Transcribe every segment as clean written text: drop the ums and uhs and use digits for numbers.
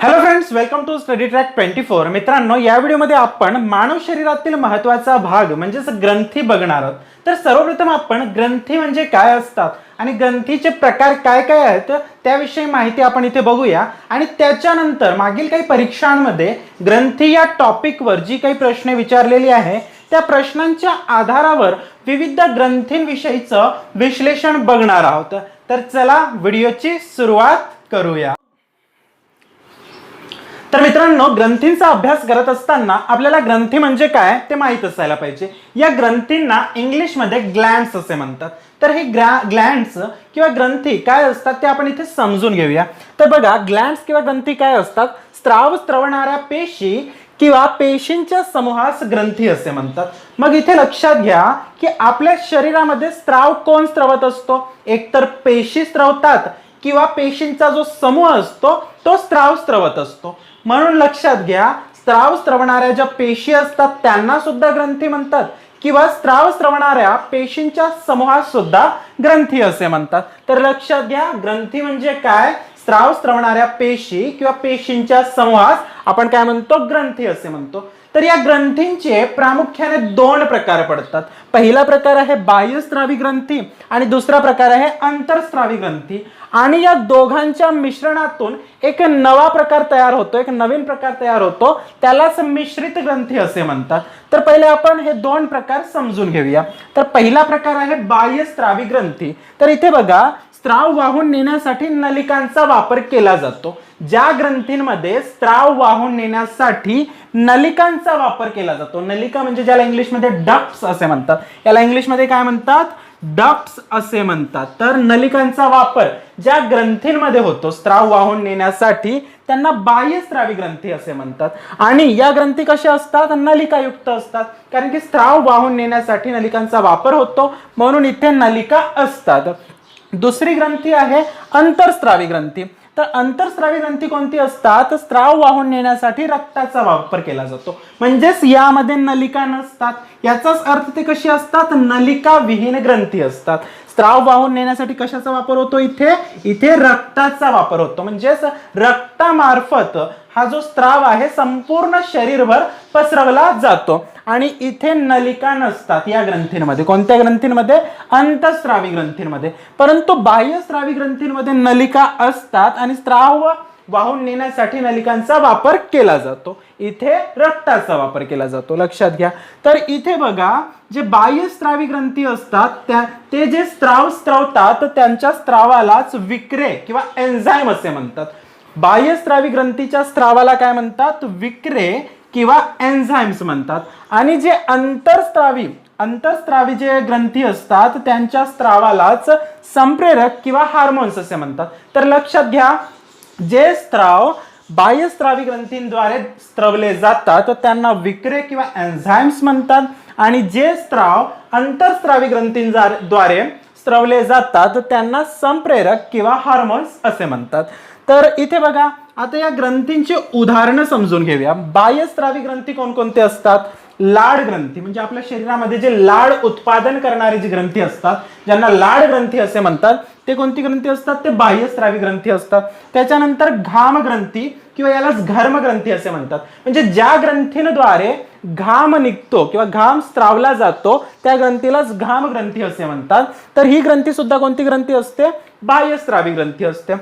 Hello friends, welcome to study track 24. मित्रांनो, या व्हिडिओमध्ये आपण मानव शरीरातील महत्त्वाचा भाग म्हणजेच ग्रंथी बघणार आहोत. तर सर्वप्रथम आपण ग्रंथी म्हणजे काय असतात आणि ग्रंथीचे प्रकार काय काय आहेत त्याविषयी माहिती आपण इथे बघूया. आणि त्याच्यानंतर मागील काही परीक्षांमध्ये ग्रंथी या टॉपिकवर जी काही प्रश्न विचारलेली आहे त्या प्रश्नांच्या आधारावर विविध ग्रंथींविषयीचं विश्लेषण बघणार आहोत. तर चला व्हिडिओची सुरुवात करूया. तर मित्रांनो, ग्रंथींचा अभ्यास करत असताना आपल्याला ग्रंथी म्हणजे काय ते माहित असायला पाहिजे. या ग्रंथींना इंग्लिशमध्ये ग्लँड्स असे म्हणतात. तर हे ग्लँड्स किंवा ग्रंथी काय असतात ते आपण इथे समजून घेऊया. तर बघा, ग्लँड्स किंवा ग्रंथी काय असतात? स्त्राव स्त्रवणाऱ्या पेशी किंवा पेशींच्या समूहास ग्रंथी असे म्हणतात. मग इथे लक्षात घ्या की आपल्या शरीरामध्ये स्त्राव कोण स्त्रवत असतो? एकतर पेशी स्त्रवतात किंवा पेशींचा जो समूह असतो तो स्त्राव स्त्रवत असतो. म्हणून लक्षात घ्या, स्त्राव स्त्रवणाऱ्या ज्या पेशी असतात त्यांना सुद्धा ग्रंथी म्हणतात किंवा स्त्राव स्त्रवणाऱ्या पेशींच्या समूहास सुद्धा ग्रंथी असे म्हणतात. तर लक्षात घ्या, ग्रंथी म्हणजे काय? स्त्राव स्त्रवणाऱ्या पेशी किंवा पेशींच्या समूहास आपण काय म्हणतो? ग्रंथी असे म्हणतो. तर या ग्रंथींचे प्रामुख्याने दोन प्रकार पडतात. पहिला प्रकार आहे बाह्यस्त्रावी ग्रंथी आणि दुसरा प्रकार आहे अंतरस्त्रावी ग्रंथी. आणि या दोघांच्या मिश्रणातून एक नवा प्रकार तयार होतो, एक नवीन प्रकार तयार होतो, त्यालाच मिश्रित ग्रंथी असे म्हणतात. तर पहिले आपण हे दोन प्रकार समजून घेऊया. तर पहिला प्रकार आहे बाह्यस्त्रावी ग्रंथी. तर इथे बघा, स्त्राव वाहून नेण्यासाठी नलिकांचा वापर केला जातो. ज्या ग्रंथींमध्ये स्त्राव वाहून नेण्यासाठी नलिकांचा वापर केला जातो, नलिका म्हणजे ज्याला इंग्लिशमध्ये डक्ट्स असे म्हणतात, याला इंग्लिशमध्ये काय म्हणतात? डक्ट्स असे म्हणतात. तर नलिकांचा वापर ज्या ग्रंथींमध्ये होतो स्त्राव वाहून नेण्यासाठी त्यांना बाह्यस्त्रावी ग्रंथी असे म्हणतात. आणि या ग्रंथी कशा असतात? नलिकायुक्त असतात, कारण की स्त्राव वाहून नेण्यासाठी नलिकांचा वापर होतो म्हणून इथे नलिका असतात. दुसरी ग्रंथी आहे अंतरस्त्रावी ग्रंथी. तर अंतरस्त्रावी ग्रंथी कोणती असतात? स्त्राव वाहून नेण्यासाठी रक्ताचा वापर केला जातो, म्हणजेच यामध्ये नलिका नसतात. याचाच अर्थ ते कशी असतात? नलिका विहीन ग्रंथी असतात. स्त्राव वाहून नेण्यासाठी कशाचा वापर होतो? इथे रक्ताचा वापर होतो, म्हणजेच रक्तामार्फत हा जो स्त्राव आहे संपूर्ण शरीरभर पसरवला जातो. आणि इथे नलिका नसतात या ग्रंथींमध्ये. कोणत्या ग्रंथींमध्ये? अंतस्त्रावी ग्रंथींमध्ये. परंतु बाह्यस्त्रावी ग्रंथींमध्ये नलिका असतात आणि स्त्राव वाहून नेण्यासाठी नलिकांचा वापर केला जातो. इथे रक्ताचा वापर केला जातो, लक्षात घ्या. तर इथे बघा, जे बाह्यस्त्रावी ग्रंथी असतात ते जे स्त्राव स्त्रवतात त्यांच्या स्त्रावालाच विक्रे किंवा एन्झाईम असे म्हणतात. बाह्यस्त्रावी ग्रंथीच्या स्त्रावाला काय म्हणतात? विक्रे किंवा एन्झाईम्स म्हणतात. आणि जे अंतरस्त्रावी जे ग्रंथी असतात त्यांच्या स्त्रावालाच संप्रेरक किंवा हार्मोन्स असे म्हणतात. तर लक्षात घ्या, जे स्त्राव बाह्यस्त्रावी ग्रंथींद्वारे स्त्रवले जातात त्यांना विक्रे किंवा एन्झाईम्स म्हणतात आणि जे स्त्राव अंतरस्त्रावी ग्रंथींद्वारे स्त्रवले जातात त्यांना संप्रेरक किंवा हार्मोन्स असे म्हणतात. तर इथे बघा, आता या ग्रंथींची उदाहरणं समजून घेऊया. बाह्यस्त्रावी ग्रंथी कोणकोणते असतात? लाड ग्रंथी, म्हणजे आपल्या शरीरामध्ये जे लाड उत्पादन करणारे जी ग्रंथी असतात ज्यांना लाड ग्रंथी असे म्हणतात, ते कोणती ग्रंथी असतात? ते बाह्यस्त्रावी ग्रंथी असतात. त्याच्यानंतर घाम ग्रंथी किंवा यालाच घर्म ग्रंथी असे म्हणतात, म्हणजे ज्या ग्रंथींद्वारे घाम निघतो किंवा घाम स्त्रावला जातो त्या ग्रंथीलाच घाम ग्रंथी असे म्हणतात. तर ही ग्रंथी सुद्धा कोणती ग्रंथी असते? बाह्यस्त्रावी ग्रंथी असते.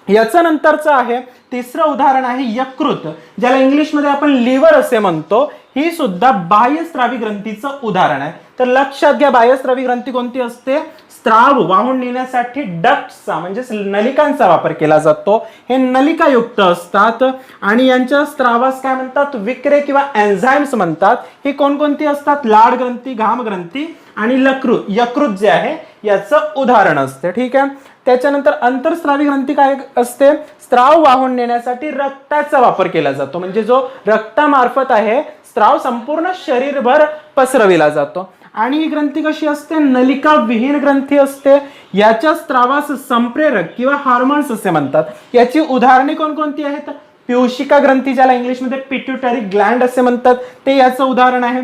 याचं नंतरचं आहे तिसरं उदाहरण आहे यकृत, ज्याला इंग्लिशमध्ये आपण लिव्हर असे म्हणतो. ही सुद्धा बाह्यस्त्रावी ग्रंथीचं उदाहरण आहे. तर लक्षात घ्या, बाह्यस्त्रावी ग्रंथी कोणती असते? स्त्राव वाहून नेण्यासाठी डक्ट्सचा म्हणजेच नलिकांचा वापर केला जातो. हे नलिकायुक्त असतात आणि यांच्या स्त्रावास काय म्हणतात? विक्रे किंवा एन्झाईम्स म्हणतात. ही कोणकोणती असतात? लाड ग्रंथी, घाम ग्रंथी आणि यकृत जे आहे याचं उदाहरण असते. ठीक आहे. त्याच्यानंतर अंतरस्त्रावी ग्रंथी काय असते? स्त्राव वाहून नेण्यासाठी रक्ताचा वापर केला जातो, म्हणजे जो रक्तामार्फत आहे स्त्राव संपूर्ण शरीरभर पसरविला जातो. आणि ही ग्रंथी कशी असते? नलिका विहीन ग्रंथी असते. याच्या स्त्रावास संप्रेरक किंवा हार्मोन्स असे म्हणतात. याची उदाहरणे कोणकोणती आहेत? पियुषिका ग्रंथी, ज्याला इंग्लिशमध्ये पिट्युटरी ग्लँड असे म्हणतात, ते याचं उदाहरण आहे.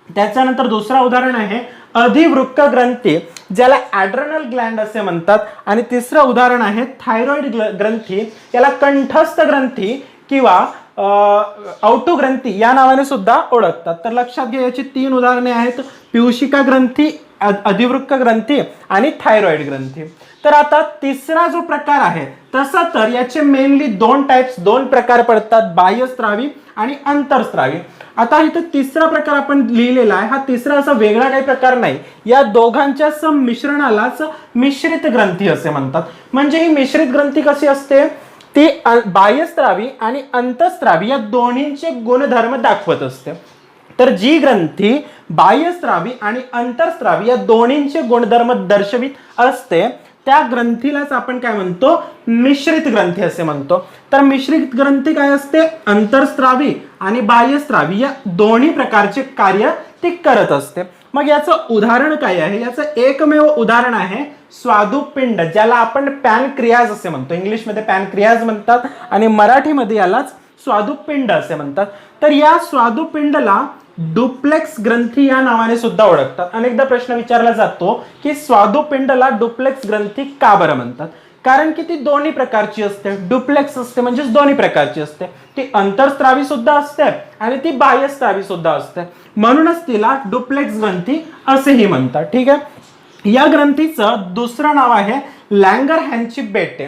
त्याच्यानंतर दुसरा उदाहरण आहे अधिवृक्क ग्रंथी, ज्याला ॲड्रेनल ग्लँड असे म्हणतात. आणि तिसरं उदाहरण आहे थायरॉइड ग्रंथी, याला कंठस्थ ग्रंथी किंवा औटू ग्रंथी या नावाने सुद्धा ओळखतात. तर लक्षात घ्या, याची 3 उदाहरणे आहेत: पियूषिका ग्रंथी, अधिवृक्क ग्रंथी आणि थायरॉइड ग्रंथी. तर आता तिसरा जो प्रकार आहे, तसा तर याचे मेनली 2 टाइप्स, 2 प्रकार पडतात: बाह्यस्रावी आणि अंतरस्रावी. आता इथे तिसरा प्रकार आपण लिहिलेला आहे, हा तिसरा असा वेगळा काही प्रकार नाही, या दोघांच्या संमिश्रणालाच मिश्रित ग्रंथी असे म्हणतात. म्हणजे ही मिश्रित ग्रंथी कशी असते, ती बाह्यस्रावी आणि अंतस्रावी या दोन्हींचे गुणधर्म दाखवत असते. तर जी ग्रंथी बाह्यस्रावी आणि अंतरस्रावी या दोन्हींचे गुणधर्म दर्शवित असते, त्या ग्रंथीलाच आपण काय म्हणतो, मिश्रित ग्रंथी असे म्हणतो. तर मिश्रित ग्रंथी काय असते, अंतरस्रावी आणि बाह्यस्रावी या दोन्ही प्रकारचे कार्य ती करत असते. मग याचं उदाहरण काय आहे, याचं एकमेव उदाहरण आहे स्वादुपिंड, ज्याला आपण पॅनक्रियाज असे म्हणतो. इंग्लिशमध्ये पॅनक्रियाज म्हणतात आणि मराठीमध्ये यालाच स्वादुपिंड असे म्हणतात. तर या स्वादुपिंडला डुप्लेक्स ग्रंथी या नावाने सुद्धा ओळखतात. अनेकदा प्रश्न विचारला जातो की स्वादुपिंडला डुप्लेक्स ग्रंथी का बरं म्हणतात? कारण की ती दोन्ही प्रकारची असते. डुप्लेक्स असते म्हणजे दोन्ही प्रकारची असते, ती अंतरस्रावी सुद्धा असते आणि ती बाह्यस्रावी सुद्धा असते, म्हणूनच तिला डुप्लेक्स ग्रंथी असेही म्हणतात. ठीक आहे. या ग्रंथीचं दुसरं नाव आहे लँगरहॅनची बेटे.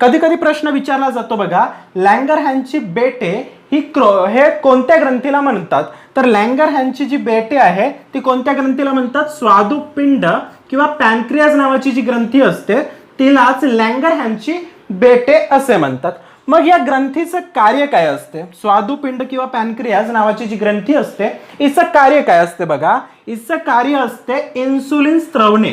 कधी कधी प्रश्न विचारला जातो बघा, लँगरहॅनची बेटे हे कोणत्या ग्रंथीला म्हणतात? तर लँगरहॅनची जी बेटे आहे ती कोणत्या ग्रंथीला म्हणतात? स्वादुपिंड किंवा पॅनक्रियाज नावाची जी ग्रंथी असते तिलाच लँगरहॅनची बेटे असे म्हणतात. मग या ग्रंथीचं कार्य काय असते? स्वादुपिंड किंवा पॅनक्रियाज नावाची जी ग्रंथी असते हिचं कार्य काय असते बघा, हिचं कार्य असते इन्सुलिन स्त्रवणे.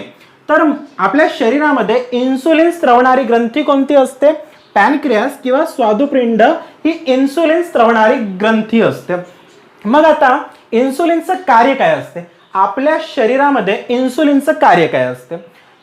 तर आपल्या शरीरामध्ये इन्सुलिन स्त्रवणारी ग्रंथी कोणती असते? पॅनक्रियाज किंवा स्वादुपिंड ही इन्सुलिन स्त्रवणारी ग्रंथी असते. मग आता इन्सुलिनचं कार्य काय असते? आपल्या शरीरामध्ये इन्सुलिनचं कार्य काय असते?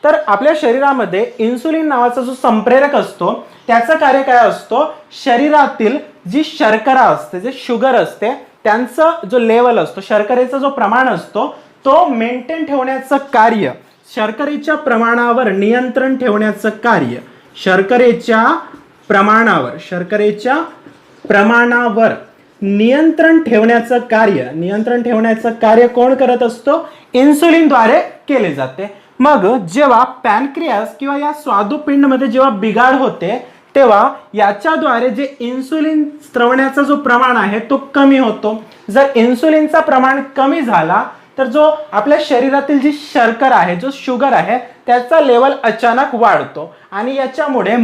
तर आपल्या शरीरामध्ये इन्सुलिन नावाचा जो संप्रेरक असतो त्याचं कार्य काय असतो? शरीरातील जी शर्करा असते, जे शुगर असते, त्यांचं जो लेवल असतो, शर्करेचा जो प्रमाण असतो तो मेंटेन ठेवण्याचं कार्य, शर्करेच्या प्रमाणावर नियंत्रण ठेवण्याचं कार्य, शर्करेच्या प्रमाणावर नियंत्रण ठेवण्याचं कार्य कोण करत असतो? इन्सुलिनद्वारे केले जाते. मग जेव्हा पॅनक्रियाज किंवा या स्वादुपिंडमध्ये जेव्हा बिघाड होते तेव्हा याच्याद्वारे जे इन्सुलिन स्त्रवण्याचा जो प्रमाण आहे तो कमी होतो. जर इन्सुलिनचा प्रमाण कमी झाला तर जो आपल्या शरीरातील जी शर्करा आहे, जो शुगर आहे, त्याचा लेवल अचानक वाढतो आणि याच्यामुळे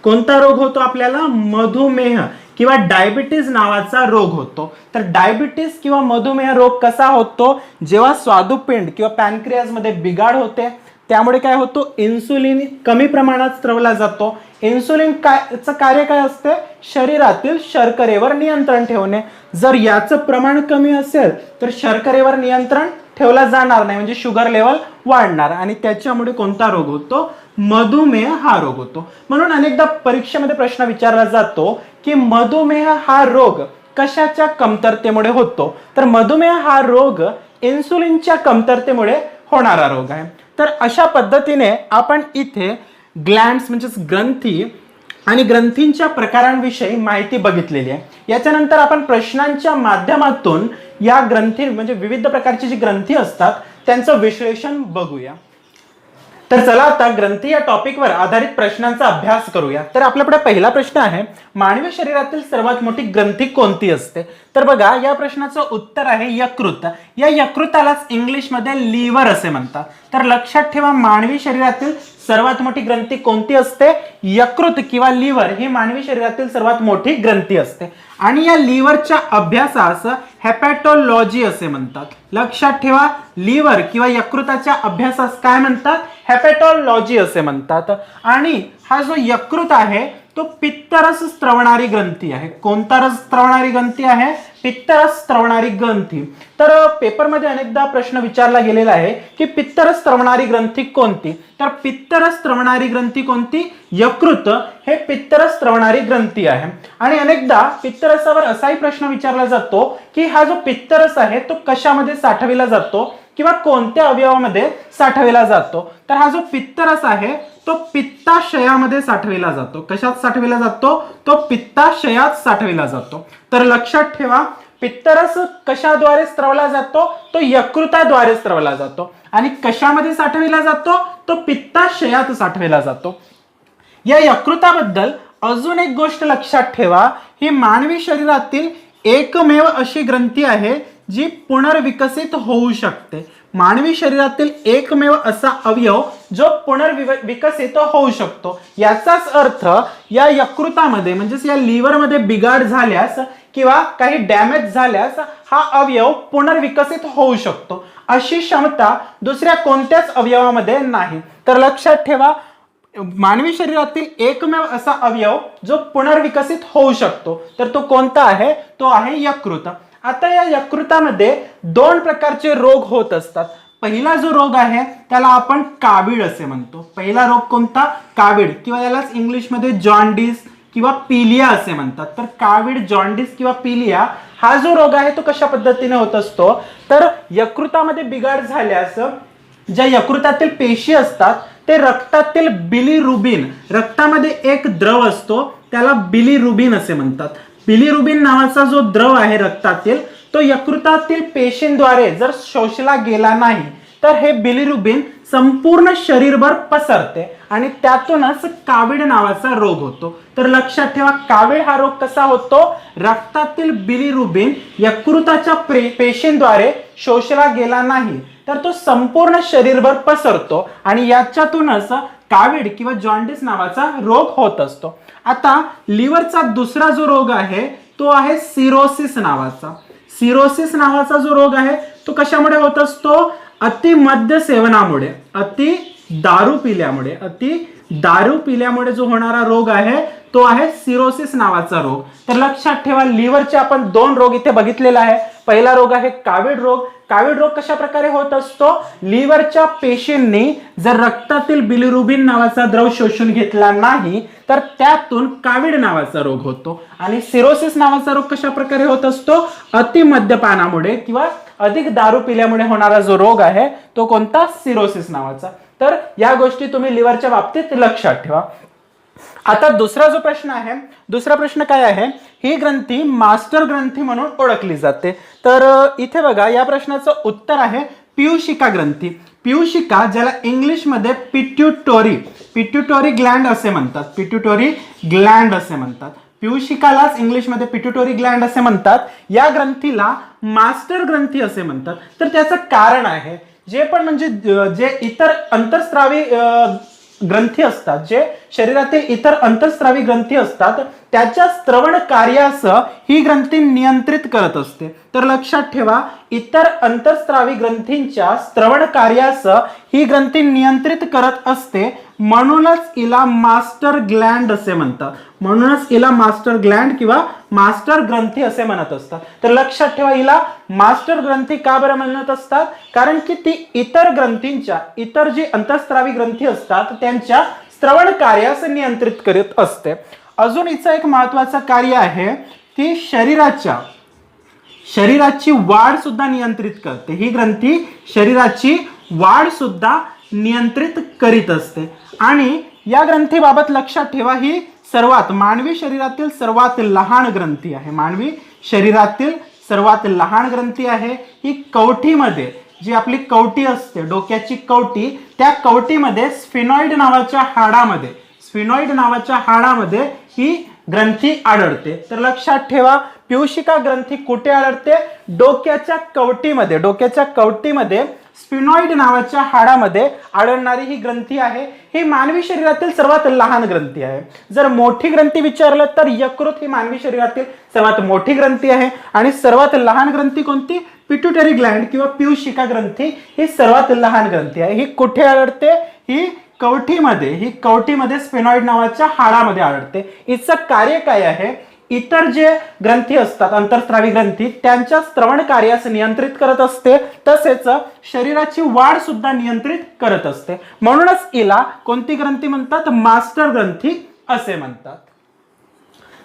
कोणता रोग होतो आपल्याला? मधुमेह किंवा डायबिटीज नावाचा रोग होतो. तर डायबिटीज किंवा मधुमेह रोग कसा होतो? जेव्हा स्वादुपिंड किंवा पॅनक्रियाज मध्ये बिघाड होते त्यामुळे काय होतो? इन्सुलिन कमी प्रमाणात स्त्रवला जातो. इन्सुलिन चं कार्य काय असते? शरीरातील शर्करेवर नियंत्रण ठेवणे. जर याचं प्रमाण कमी असेल तर शर्करेवर नियंत्रण ठेवला जाणार नाही, म्हणजे शुगर लेवल वाढणार आणि त्याच्यामुळे कोणता रोग होतो? मधुमेह हा रोग होतो. म्हणून अनेकदा परीक्षेमध्ये प्रश्न विचारला जातो की मधुमेह हा रोग कशाच्या कमतरतेमुळे होतो? तर मधुमेह हा रोग इन्सुलिनच्या कमतरतेमुळे होणारा रोग आहे. तर अशा पद्धतीने आपण इथे ग्लँड्स म्हणजेच ग्रंथी आणि ग्रंथींच्या प्रकारांविषयी माहिती बघितलेली आहे. याच्यानंतर आपण प्रश्नांच्या माध्यमातून या ग्रंथी म्हणजे विविध प्रकारची जी ग्रंथी असतात त्यांचं विश्लेषण बघूया. तर चला आता ग्रंथी या टॉपिकवर आधारित प्रश्नांचा अभ्यास करूया. तर आपल्याकडे पहिला प्रश्न आहे, मानवी शरीरातील सर्वात मोठी ग्रंथी कोणती असते? तर बघा, या प्रश्नाचं उत्तर आहे यकृत. या यकृतालाच इंग्लिशमध्ये लिव्हर असे म्हणतात. तर लक्षात ठेवा, मानवी शरीरातील सर्वात मोठी ग्रंथी कोणती असते? यकृत किंवा लिव्हर ही मानवी शरीरातील सर्वात मोठी ग्रंथी असते आणि या लिव्हरच्या अभ्यासास हेपॅटोलॉजी असे म्हणतात. लक्षात ठेवा, लिव्हर किंवा यकृताच्या अभ्यासास काय म्हणतात? हेपॅटोलॉजी असे म्हणतात. आणि हा जो यकृत आहे तो पित्तरस स्त्रवणारी ग्रंथी आहे. कोणता रस स्त्रवणारी ग्रंथी आहे? पित्तरस स्त्रवणारी ग्रंथी. तर पेपरमध्ये अनेकदा प्रश्न विचारला गेलेला आहे की पित्तरस स्त्रवणारी ग्रंथी कोणती? तर पित्तरस स्त्रवणारी ग्रंथी कोणती? यकृत हे पित्तरस स्त्रवणारी ग्रंथी आहे. आणि अनेकदा पित्तरसावर असाही प्रश्न विचारला जातो की हा जो पित्तरस आहे तो कशामध्ये साठविला जातो किंवा कोणत्या अवयवामध्ये साठविला जातो. तर हा जो पित्तरस आहे तो पित्ताशयामध्ये साठविला जातो. कशात साठविला जातो? तो पित्ताशयात साठविला जातो. तर लक्षात ठेवा, पित्तरस कशाद्वारे स्त्रवला जातो? तो यकृताद्वारे स्त्रवला जातो. आणि कशामध्ये साठविला जातो? तो पित्ताशयात साठविला जातो. या यकृताबद्दल अजून एक गोष्ट लक्षात ठेवा, ही मानवी शरीरातील एकमेव अशी ग्रंथी आहे जी पुनर्विकसित होऊ शकते. मानवी शरीरातील एकमेव असा अवयव जो पुनर्विकसित होऊ शकतो. याचाच अर्थ या यकृतामध्ये म्हणजेच या लिव्हरमध्ये बिघाड झाल्यास किंवा काही डॅमेज झाल्यास हा अवयव पुनर्विकसित होऊ शकतो. अशी क्षमता दुसऱ्या कोणत्याच अवयवामध्ये नाही. तर लक्षात ठेवा, मानवी शरीरातील एकमेव असा अवयव जो पुनर्विकसित होऊ शकतो तर तो कोणता आहे? तो आहे यकृत. आता या यकृतामध्ये दोन प्रकारचे रोग होत असतात. पहिला जो रोग आहे त्याला आपण कावीळ असे म्हणतो. पहिला रोग कोणता? कावीळ, किंवा यालाच इंग्लिशमध्ये जॉन्डिस किंवा पीलिया असे म्हणतात. तर कावीळ, जॉन्डिस किंवा पीलिया हा जो रोग आहे तो कशा पद्धतीने होत असतो? तर यकृतामध्ये बिघाड झाल्यास ज्या यकृतातील पेशी असतात ते रक्तातील बिलिरुबिन, रक्तामध्ये एक द्रव असतो त्याला बिलिरुबिन असे म्हणतात. बिलिरुबिन नावाचा जो द्रव आहे रक्तातील तो यकृतातील पेशींद्वारे जर शोषला गेला नाही तर हे बिलिरुबिन संपूर्ण शरीरभर पसरते आणि त्यातूनच कावीळ नावाचा रोग होतो. तर लक्षात ठेवा, कावीळ हा रोग कसा होतो? रक्तातील बिलिरुबिन यकृताच्या पेशींद्वारे शोषला गेला नाही तर तो संपूर्ण शरीरभर पसरतो आणि याच्यातूनच कावीळ किंवा जॉन्डिस नावाचा रोग होत असतो. आता लिव्हरचा दुसरा जो रोग आहे तो आहे सिरोसिस नावाचा. सिरोसिस नावाचा जो रोग आहे तो कशामुळे होत असतो? अति मद्य सेवनामुळे, अति दारू पिल्यामुळे जो होणारा रोग आहे तो आहे सिरोसिस नावाचा रोग. तर लक्षात ठेवा, लिव्हरचे आपण दोन रोग इथे बघितलेला आहे. पहिला रोग आहे कावीळ रोग. कावीळ रोग कशा प्रकारे होत असतो? लिव्हरच्या पेशींनी जर रक्तातील बिलिरुबिन नावाचा द्रव शोषून घेतला नाही तर त्यातून कावीळ नावाचा रोग होतो. आणि सिरोसिस नावाचा रोग कशा प्रकारे होत असतो? अति मद्यपानामुळे किंवा अधिक दारू पिल्यामुळे होणारा जो रोग आहे तो कोणता? सिरोसिस नावाचा. तर या गोष्टी तुम्ही लिव्हरच्या बाबतीत लक्षात ठेवा. आता दुसरा जो प्रश्न आहे, दुसरा प्रश्न काय आहे? ही ग्रंथी मास्टर ग्रंथी म्हणून ओळखली जाते. तर इथे बघा, या प्रश्नाचं उत्तर आहे पियूषिका ग्रंथी. पियूषिका, ज्याला इंग्लिशमध्ये पिट्युटोरी ग्लँड असे म्हणतात. पिट्युटोरी ग्लँड असे म्हणतात. पियूषिकालाच इंग्लिशमध्ये पिट्युटोरी ग्लँड असे म्हणतात. या ग्रंथीला मास्टर ग्रंथी असे म्हणतात. तर त्याचं कारण आहे, जे पण म्हणजे जे इतर अंतःस्रावी ग्रंथी असतात, जे शरीरातील इतर अंतःस्रावी ग्रंथी असतात त्याच्या स्त्रवण कार्यास ही ग्रंथी नियंत्रित करत असते. तर लक्षात ठेवा, इतर अंतःस्रावी ग्रंथींच्या स्त्रवण कार्यास ही ग्रंथी नियंत्रित करत असते, म्हणूनच हिला मास्टर ग्लँड असे म्हणतात. म्हणूनच हिला मास्टर ग्लँड किंवा मास्टर ग्रंथी असे म्हणत असतात. तर लक्षात ठेवा, हिला मास्टर ग्रंथी का बरं म्हणत असतात? कारण की ती इतर ग्रंथींच्या, इतर जी अंतःस्रावी ग्रंथी असतात त्यांच्या स्त्रवण कार्यास नियंत्रित करत असते. अजून हिचं एक महत्वाचं कार्य आहे, ती शरीराची वाढ सुद्धा नियंत्रित करते. ही ग्रंथी शरीराची वाढ सुद्धा नियंत्रित करीत असते. आणि या ग्रंथीबाबत लक्षात ठेवा, ही मानवी शरीरातील सर्वात लहान ग्रंथी आहे. मानवी शरीरातील सर्वात लहान ग्रंथी आहे. ही कवटीमध्ये, जी आपली कवटी असते, डोक्याची कवटी, त्या कवटीमध्ये स्फिनॉइड नावाच्या हाडामध्ये ही ग्रंथी आढळते. तर लक्षात ठेवा, पियूषिका ग्रंथी कुठे आढळते? डोक्याच्या कवटीमध्ये स्फिनॉइड नावाच्या हाडामध्ये आढळणारी ही ग्रंथी आहे. ही मानवी शरीरातील सर्वात लहान ग्रंथी आहे. जर मोठी ग्रंथी विचारलं तर यकृत ही मानवी शरीरातील सर्वात मोठी ग्रंथी आहे. आणि सर्वात लहान ग्रंथी कोणती? पिट्युटरी ग्लँड किंवा पियूषिका ग्रंथी ही सर्वात लहान ग्रंथी आहे. ही कुठे आढळते? ही कवटीमध्ये स्फिनॉइड नावाच्या हाडामध्ये आढळते. हिचं कार्य काय आहे? इतर जे ग्रंथी असतात, अंतःस्रावी ग्रंथी, त्यांच्या स्त्रवण कार्यास नियंत्रित करत असते, तसेच शरीराची वाढ सुद्धा नियंत्रित करत असते. म्हणूनच हिला कोणती ग्रंथी म्हणतात? मास्टर ग्रंथी असे म्हणतात.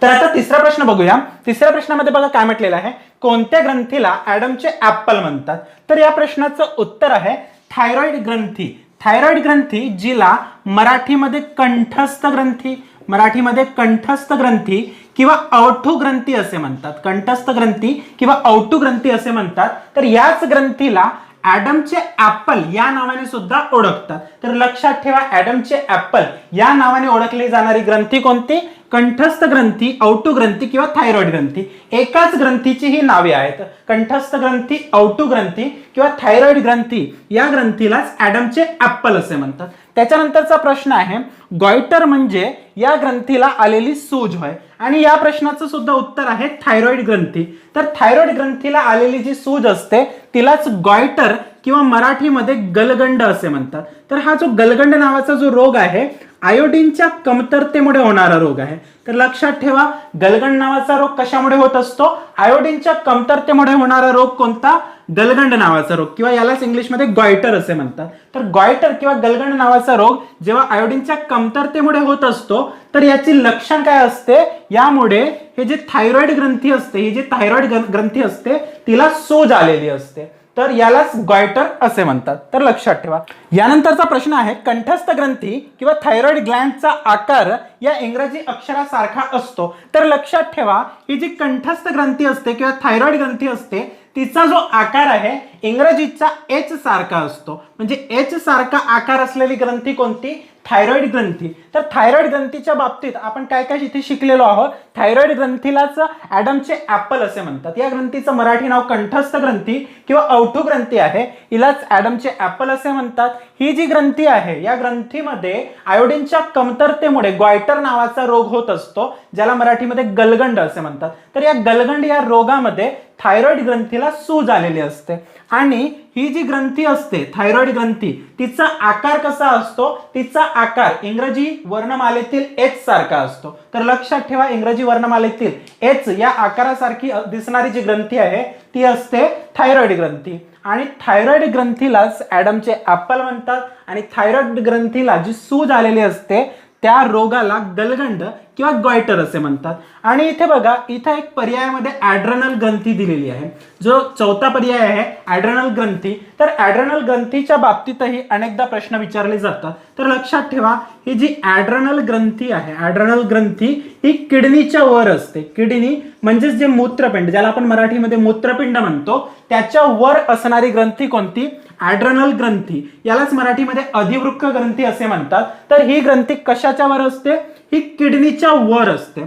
तर आता तिसरा प्रश्न बघूया. तिसऱ्या प्रश्नामध्ये बघा काय म्हटलेलं आहे, कोणत्या ग्रंथीला ॲडमचे ॲपल म्हणतात. तर या प्रश्नाचं उत्तर आहे थायरॉइड ग्रंथी. थायरॉइड ग्रंथी जिला मराठीमध्ये कंठस्थ ग्रंथी, मराठीमध्ये कंठस्थ ग्रंथी किंवा अवठू ग्रंथी असे म्हणतात. कंठस्थ ग्रंथी किंवा अवठू ग्रंथी असे म्हणतात. तर याच ग्रंथीला ॲडमचे ॲपल या नावाने सुद्धा ओळखतात. तर लक्षात ठेवा, ॲडमचे ॲपल या नावाने ओळखली जाणारी ग्रंथी कोणती? कंठस्थ ग्रंथी, अवटू ग्रंथी किंवा थायरॉइड ग्रंथी. एकाच ग्रंथीची ही नावे आहेत. कंठस्थ ग्रंथी, अवटू ग्रंथी किंवा थायरॉइड ग्रंथी या ग्रंथीलाच ॲडमचे ॲपल असे म्हणतात. त्याच्यानंतरचा प्रश्न आहे, गॉयटर म्हणजे या ग्रंथीला आलेली सूज होय. आणि या प्रश्नाचं सुद्धा उत्तर आहे थायरॉइड ग्रंथी. तर थायरॉइड ग्रंथीला आलेली जी सूज असते तिलाच गॉयटर किंवा मराठीमध्ये गलगंड असे म्हणतात. तर हा जो गलगंड नावाचा जो रोग आहे आयोडीनच्या कमतरतेमुळे होणारा रोग आहे. तर लक्षात ठेवा, गलगंड नावाचा रोग कशामुळे होत असतो? आयोडीनच्या कमतरतेमुळे होणारा रोग कोणता? गलगंड नावाचा रोग, किंवा यालाच इंग्लिशमध्ये गॉयटर असे म्हणतात. तर गॉयटर किंवा गलगंड नावाचा रोग जेव्हा आयोडीनच्या कमतरतेमुळे होत असतो तर याची लक्षण काय असते? यामुळे हे जे थायरॉइड ग्रंथी असते, ही जी थायरॉइड ग्रंथी असते तिला सूज आलेली असते. तर यालाच गॉयटर असे म्हणतात. तर लक्षात ठेवा. यानंतरचा प्रश्न आहे, कंठस्थ ग्रंथी किंवा थायरॉइड ग्लँडचा आकार या इंग्रजी अक्षरासारखा असतो. तर लक्षात ठेवा, ही जी कंठस्थ ग्रंथी असते किंवा थायरॉइड ग्रंथी असते तिचा जो आकार आहे इंग्रजीचा एच सारखा असतो. म्हणजे एच सारखा आकार असलेली ग्रंथी कोणती? थायरॉइड ग्रंथी. तर थायरॉइड ग्रंथीच्या बाबतीत आपण काय काय इथे शिकलेलो आहोत. थायरॉइड ग्रंथीलाच ॲडमचे ॲपल असे म्हणतात. या ग्रंथीचं मराठी नाव कंठस्थ ग्रंथी किंवा अवठू ग्रंथी आहे. हिलाच ॲडमचे ॲपल असे म्हणतात. ही जी ग्रंथी आहे या ग्रंथीमध्ये आयोडीनच्या कमतरतेमुळे गॉयटर नावाचा रोग होत असतो, ज्याला मराठीमध्ये गलगंड असे म्हणतात. तर या गलगंड या रोगामध्ये थायरॉइड ग्रंथीला सूज आलेली असते. आणि ही जी ग्रंथी असते थायरॉइड ग्रंथी, तिचा आकार कसा असतो? तिचा आकार इंग्रजी वर्णमालेतील एच सारखा असतो. तर लक्षात ठेवा, इंग्रजी वर्णमालेतील एच या आकारासारखी दिसणारी जी ग्रंथी आहे ती असते थायरॉइड ग्रंथी. आणि थायरॉइड ग्रंथीलाच ॲडमचे ॲपल म्हणतात. आणि थायरॉइड ग्रंथीला जी सूज आलेली असते त्या रोगाला गलगंड किंवा गॉयटर असे म्हणतात. आणि इथे बघा, इथे एक पर्यायामध्ये ॲड्रेनल ग्रंथी दिलेली आहे. जो चौथा पर्याय आहे ॲड्रेनल ग्रंथी. तर ॲड्रेनल ग्रंथीच्या बाबतीतही अनेकदा प्रश्न विचारले जातात. तर लक्षात ठेवा, ही जी ॲड्रेनल ग्रंथी आहे, ॲड्रेनल ग्रंथी ही किडनीच्या वर असते. किडनी म्हणजेच जे मूत्रपिंड, ज्याला आपण मराठीमध्ये मूत्रपिंड म्हणतो, त्याच्या वर असणारी ग्रंथी कोणती? ॲड्रेनल ग्रंथी. यालाच मराठीमध्ये अधिवृक्क ग्रंथी असे म्हणतात. तर ही ग्रंथी कशाच्या वर असते? ही किडनीच्या वर असते.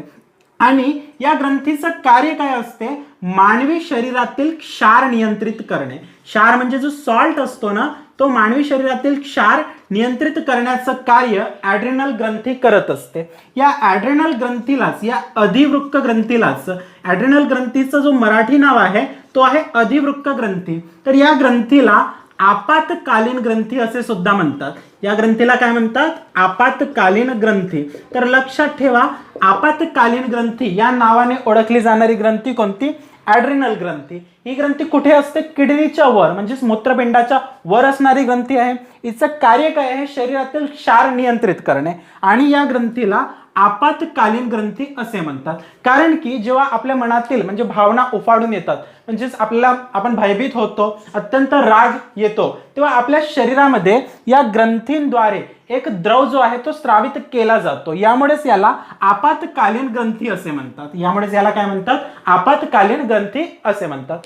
आणि या ग्रंथीचं कार्य काय असते? मानवी शरीरातील क्षार नियंत्रित करणे. क्षार म्हणजे जो सॉल्ट असतो ना, तो मानवी शरीरातील क्षार नियंत्रित करण्याचं कार्य ॲड्रेनल ग्रंथी करत असते. या ॲड्रेनल ग्रंथीलाच, या अधिवृक्क ग्रंथीलाच, ॲड्रेनल ग्रंथीचं जो मराठी नाव आहे तो आहे अधिवृक्क ग्रंथी. तर या ग्रंथीला आपत्कालीन ग्रंथी असे सुद्धा म्हणतात. या ग्रंथीला काय म्हणतात? आपत्कालीन ग्रंथी. तर लक्षात ठेवा, आपत्कालीन ग्रंथी या नावाने ओळखली जाणारी ग्रंथी कोणती? ॲड्रेनल ग्रंथी. ही ग्रंथी कुठे असते? किडनीच्या वर, म्हणजेच मूत्रपिंडाच्या वर असणारी ग्रंथी आहे. हिचं कार्य काय आहे? शरीरातील क्षार नियंत्रित करणे. आणि या ग्रंथीला आपत्कालीन ग्रंथी असे म्हणतात. कारण की जेव्हा आपल्या मनातील म्हणजे भावना उफाडून येतात, म्हणजेच आपण भयभीत होतो, अत्यंत राग येतो, तेव्हा आपल्या शरीरामध्ये या ग्रंथींद्वारे एक द्रव जो आहे तो स्रावित केला जातो. यामुळेच याला आपत्कालीन ग्रंथी असे म्हणतात. यामुळेच याला काय म्हणतात? आपत्कालीन ग्रंथी असे म्हणतात.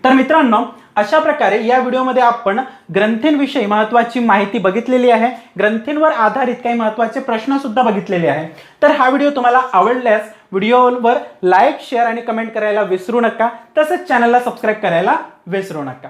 तर मित्रांनो, अशा प्रकारे या व्हिडिओमध्ये आपण ग्रंथींविषयी महत्त्वाची माहिती बघितलेली आहे. ग्रंथींवर आधारित काही महत्त्वाचे प्रश्न सुद्धा बघितलेले आहे. तर हा व्हिडिओ तुम्हाला आवडल्यास व्हिडिओवर लाईक, शेअर आणि कमेंट करायला विसरू नका. तसेच चॅनलला सबस्क्राईब करायला विसरू नका.